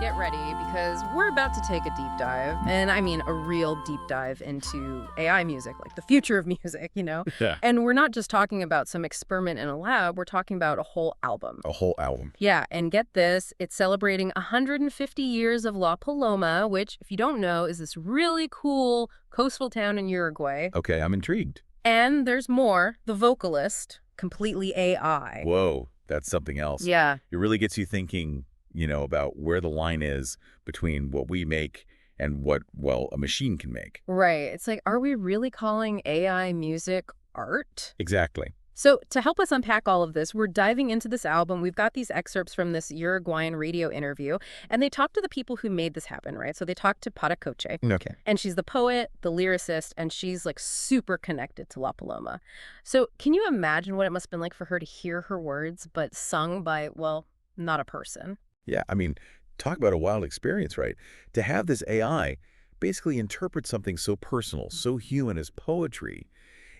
get ready because we're about to take a deep dive, and I mean a real deep dive into AI music, like the future of music, Yeah. And we're not just talking about some experiment in a lab, we're talking about a whole album. A whole album. Yeah, and get this, it's celebrating 150 years of La Paloma, which, if you don't know, is this really cool coastal town in Uruguay. Okay, I'm intrigued. And there's more, the vocalist, completely AI. Whoa, that's something else. Yeah. It really gets you thinking, about where the line is between what we make and what, well, a machine can make. Right. It's like, are we really calling AI music art? Exactly. So to help us unpack all of this, we're diving into this album. We've got these excerpts from this Uruguayan radio interview, and they talk to the people who made this happen, right? So they talk to Coche, Okay. and she's the poet, the lyricist, and she's like super connected to La Paloma. So can you imagine what it must have been like for her to hear her words, but sung by, well, not a person? Yeah, I mean, talk about a wild experience, right? To have this AI basically interpret something so personal, so human as poetry,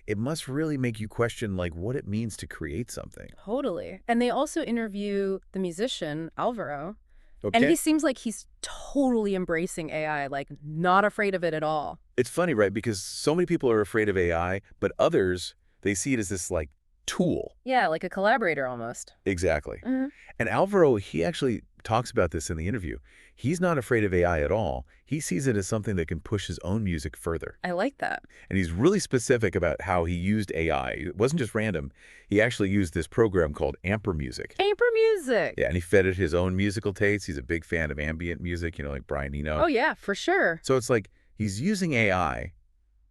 it must really make you question, like, what it means to create something. Totally. And they also interview the musician, Alvaro. Okay. And he seems like he's totally embracing AI, like not afraid of it at all. It's funny, right? Because so many people are afraid of AI, but others, they see it as this, like, tool. Yeah, like a collaborator almost. Exactly. Mm-hmm. And Alvaro, he actually talks about this in the interview. He's not afraid of AI at all. He sees it as something that can push his own music further. I like that. And he's really specific about how he used AI. It wasn't just random. He actually used this program called Amper Music. Amper Music. Yeah, and he fed it his own musical tastes. He's a big fan of ambient music, like Brian Eno. Oh, yeah, for sure. So it's like he's using AI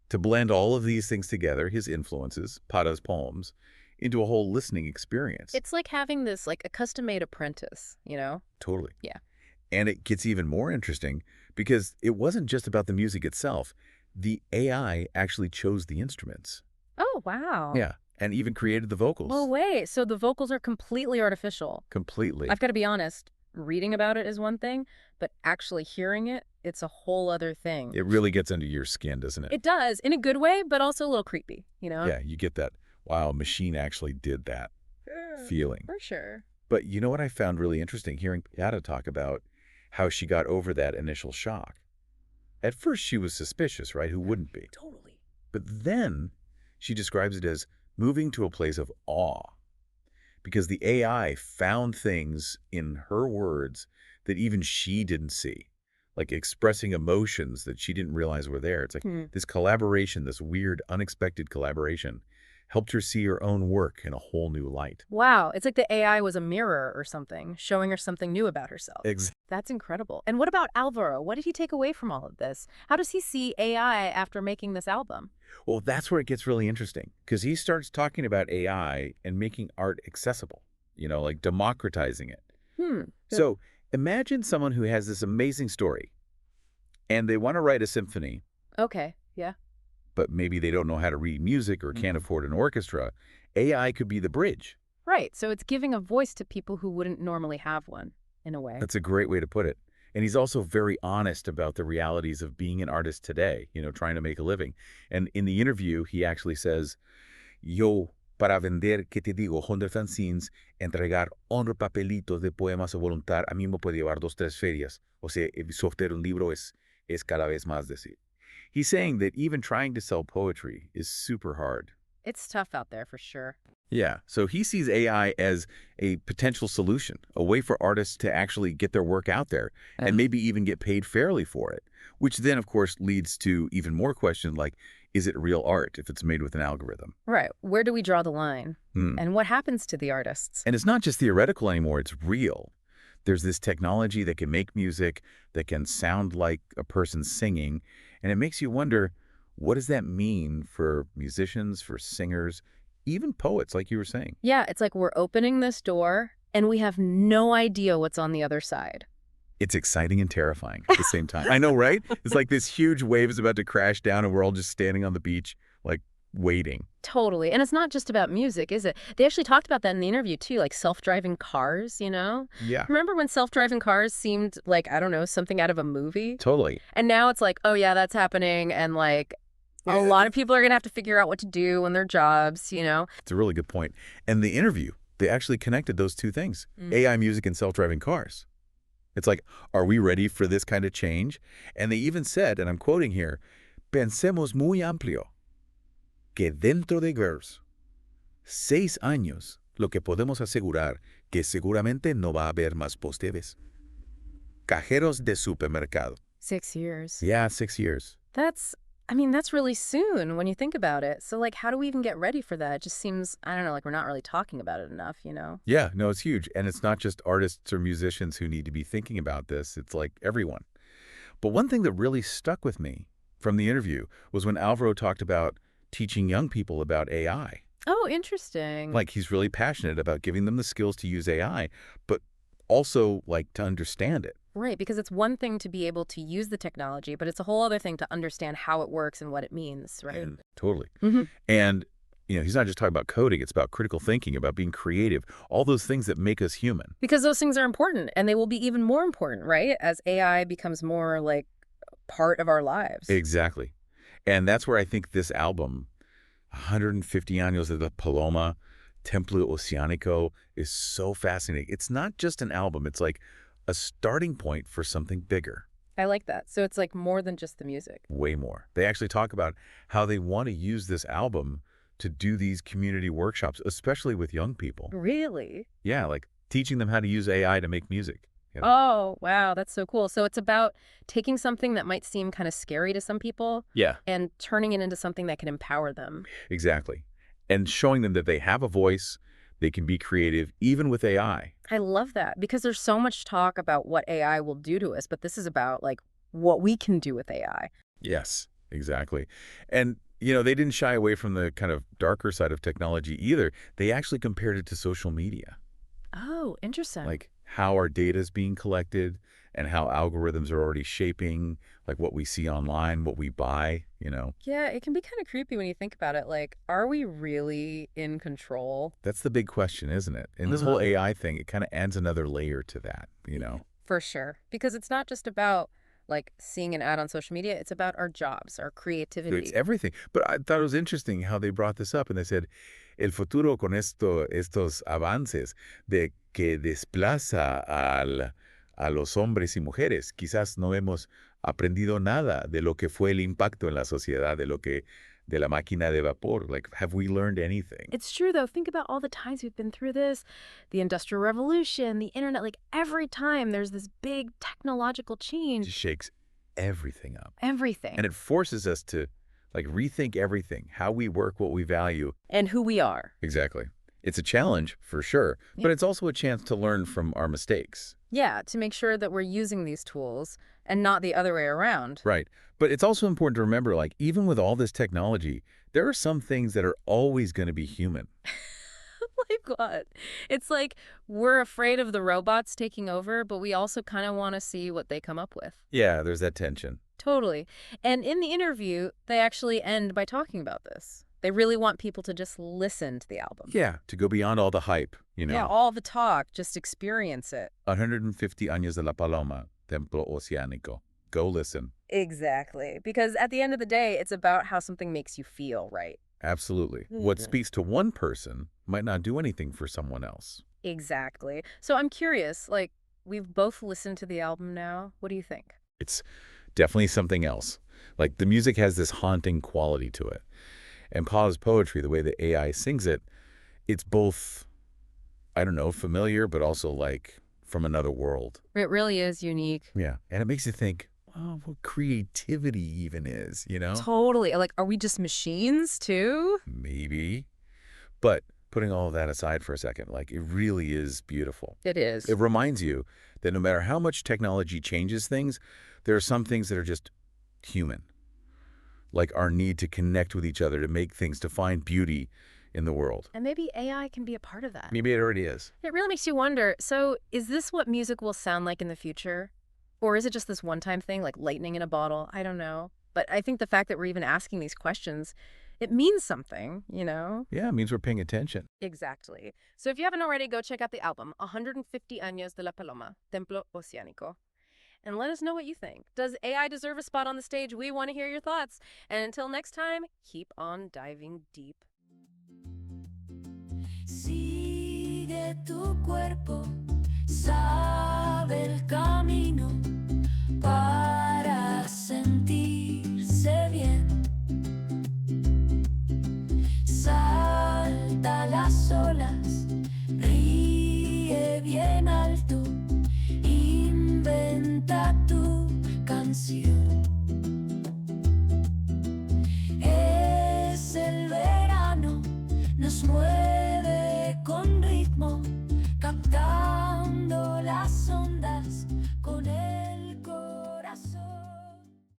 to blend all of these things together, his influences, Pada's poems, into a whole listening experience. It's like having this, like a custom-made apprentice, Totally. Yeah. And it gets even more interesting because it wasn't just about the music itself. The AI actually chose the instruments. Oh, wow. Yeah, and even created the vocals. Well, wait, so the vocals are completely artificial. Completely. I've got to be honest, reading about it is one thing, but actually hearing it, it's a whole other thing. It really gets under your skin, doesn't it? It does, in a good way, but also a little creepy, Yeah, you get that, wow, a machine actually did that feeling. For sure. But you know what I found really interesting? Hearing Piata talk about how she got over that initial shock. At first, she was suspicious, right? Who wouldn't be? Totally. But then she describes it as moving to a place of awe because the AI found things in her words that even she didn't see, like expressing emotions that she didn't realize were there. It's like this collaboration, this weird, unexpected collaboration helped her see her own work in a whole new light. Wow, it's like the AI was a mirror or something, showing her something new about herself. Exactly. That's incredible. And what about Alvaro? What did he take away from all of this? How does he see AI after making this album? Well, that's where it gets really interesting because he starts talking about AI and making art accessible, like democratizing it. So imagine someone who has this amazing story and they want to write a symphony. Okay, yeah. But maybe they don't know how to read music or can't afford an orchestra. AI could be the bridge. Right, so it's giving a voice to people who wouldn't normally have one, in a way. That's a great way to put it. And he's also very honest about the realities of being an artist today, trying to make a living. And in the interview, he actually says, yo, para vender, ¿qué te digo? 100 fanzines, entregar 100 papelitos de poemas a voluntad, a mí me puede llevar 2-3 ferias. O sea, sostener un libro es cada vez más decir. He's saying that even trying to sell poetry is super hard. It's tough out there for sure. Yeah, so he sees AI as a potential solution, a way for artists to actually get their work out there and maybe even get paid fairly for it, which then, of course, leads to even more questions like, is it real art if it's made with an algorithm? Right. Where do we draw the line? And what happens to the artists? And it's not just theoretical anymore, it's real. There's this technology that can make music, that can sound like a person singing, and it makes you wonder, what does that mean for musicians, for singers, even poets, like you were saying? Yeah, it's like we're opening this door, and we have no idea what's on the other side. It's exciting and terrifying at the same time. I know, right? It's like this huge wave is about to crash down, and we're all just standing on the beach, like, waiting. Totally. And it's not just about music, is it? They actually talked about that in the interview, too, like self-driving cars, Yeah. Remember when self-driving cars seemed like, I don't know, something out of a movie? Totally. And now it's like, oh, yeah, that's happening. And like, a lot of people are going to have to figure out what to do in their jobs, It's a really good point. And the interview, they actually connected those two things, AI music and self-driving cars. It's like, are we ready for this kind of change? And they even said, and I'm quoting here, pensemos muy amplio, que dentro de girls, 6 años, lo que podemos asegurar que seguramente no va a haber más postes. Cajeros de supermercado. 6 years. Yeah, 6 years. That's really soon when you think about it. So, like, how do we even get ready for that? It just seems, I don't know, like we're not really talking about it enough, you know? Yeah, no, it's huge. And it's not just artists or musicians who need to be thinking about this. It's like everyone. But one thing that really stuck with me from the interview was when Alvaro talked about teaching young people about AI. Oh, interesting. Like, he's really passionate about giving them the skills to use AI, but also, like, to understand it. Right, because it's one thing to be able to use the technology, but it's a whole other thing to understand how it works and what it means, right? And totally. hmm And, he's not just talking about coding. It's about critical thinking, about being creative, all those things that make us human. Because those things are important, and they will be even more important, right? As AI becomes more, like, part of our lives. Exactly. And that's where I think this album, 150 años de la Paloma, Templo Oceánico, is so fascinating. It's not just an album. It's like a starting point for something bigger. I like that. So it's, like, more than just the music. Way more. They actually talk about how they want to use this album to do these community workshops, especially with young people. Really? Yeah, like teaching them how to use AI to make music. Oh, wow, that's so cool. So it's about taking something that might seem kind of scary to some people Yeah, and turning it into something that can empower them. exactly. And showing them that they have a voice, they can be creative, even with AI. I love that because there's so much talk about what AI will do to us, but this is about, like, what we can do with AI. Yes, exactly. And, they didn't shy away from the kind of darker side of technology either. They actually compared it to social media, Oh, interesting. like how our data is being collected and how algorithms are already shaping, like what we see online, what we buy. Yeah, it can be kind of creepy when you think about it. Like, are we really in control? That's the big question, isn't it? And this whole AI thing, it kind of adds another layer to that. For sure. Because it's not just about, like, seeing an ad on social media. It's about our jobs, our It's creativity. everything. But I thought it was interesting how they brought this up and they said, el futuro con estos avances de que desplaza a los hombres y mujeres. Quizás no hemos aprendido nada de lo que fue el impacto en la sociedad de la máquina de vapor. Like, have we learned anything? It's true, though. Think about all the times we've been through this, the Industrial Revolution, the internet. Like, every time there's this big technological It change, just shakes everything up. everything. And it forces us to, like, rethink everything, how we work, what we value. And who we are. Exactly. It's a challenge, for sure, but Yeah. it's also a chance to learn from our mistakes. Yeah, to make sure that we're using these tools and not the other way around. Right. But it's also important to remember, like, even with all this technology, there are some things that are always going to be human. Like what? It's like we're afraid of the robots taking over, but we also kind of want to see what they come up with. Yeah, there's that tension. Totally. And in the interview, they actually end by talking about this. They really want people to just listen to the album. Yeah, to go beyond all the hype, Yeah, all the talk, just experience it. 150 años de la Paloma, Templo Oceánico. Go listen. Exactly. Because at the end of the day, it's about how something makes you feel, right? Absolutely. What speaks to one person might not do anything for someone else. Exactly. So I'm curious, like, we've both listened to the album now. What do you think? It's definitely something else. Like, the music has this haunting quality to it. And Pa's poetry, the way the AI sings it, it's both, I don't know, familiar, but also like from another world. It really is unique. Yeah. And it makes you think, oh, what creativity even is. Totally. Like, are we just machines too? Maybe. But putting all of that aside for a second, like, it really is beautiful. It is. It reminds you that no matter how much technology changes things, there are some things that are just human. Like our need to connect with each other, to make things, to find beauty in the world. And maybe AI can be a part of that. Maybe it already is. It really makes you wonder, so is this what music will sound like in the future? Or is it just this one-time thing, like lightning in a bottle? I don't know. But I think the fact that we're even asking these questions, it means something, you know? Yeah, it means we're paying attention. Exactly. So if you haven't already, go check out the album, 150 Años de la Paloma, Templo Oceánico. And let us know what you think. Does AI deserve a spot on the stage? We want to hear your thoughts. And until next time, keep on diving deep. Sigue tu cuerpo, sabe el camino. canción. Es el verano, nos mueve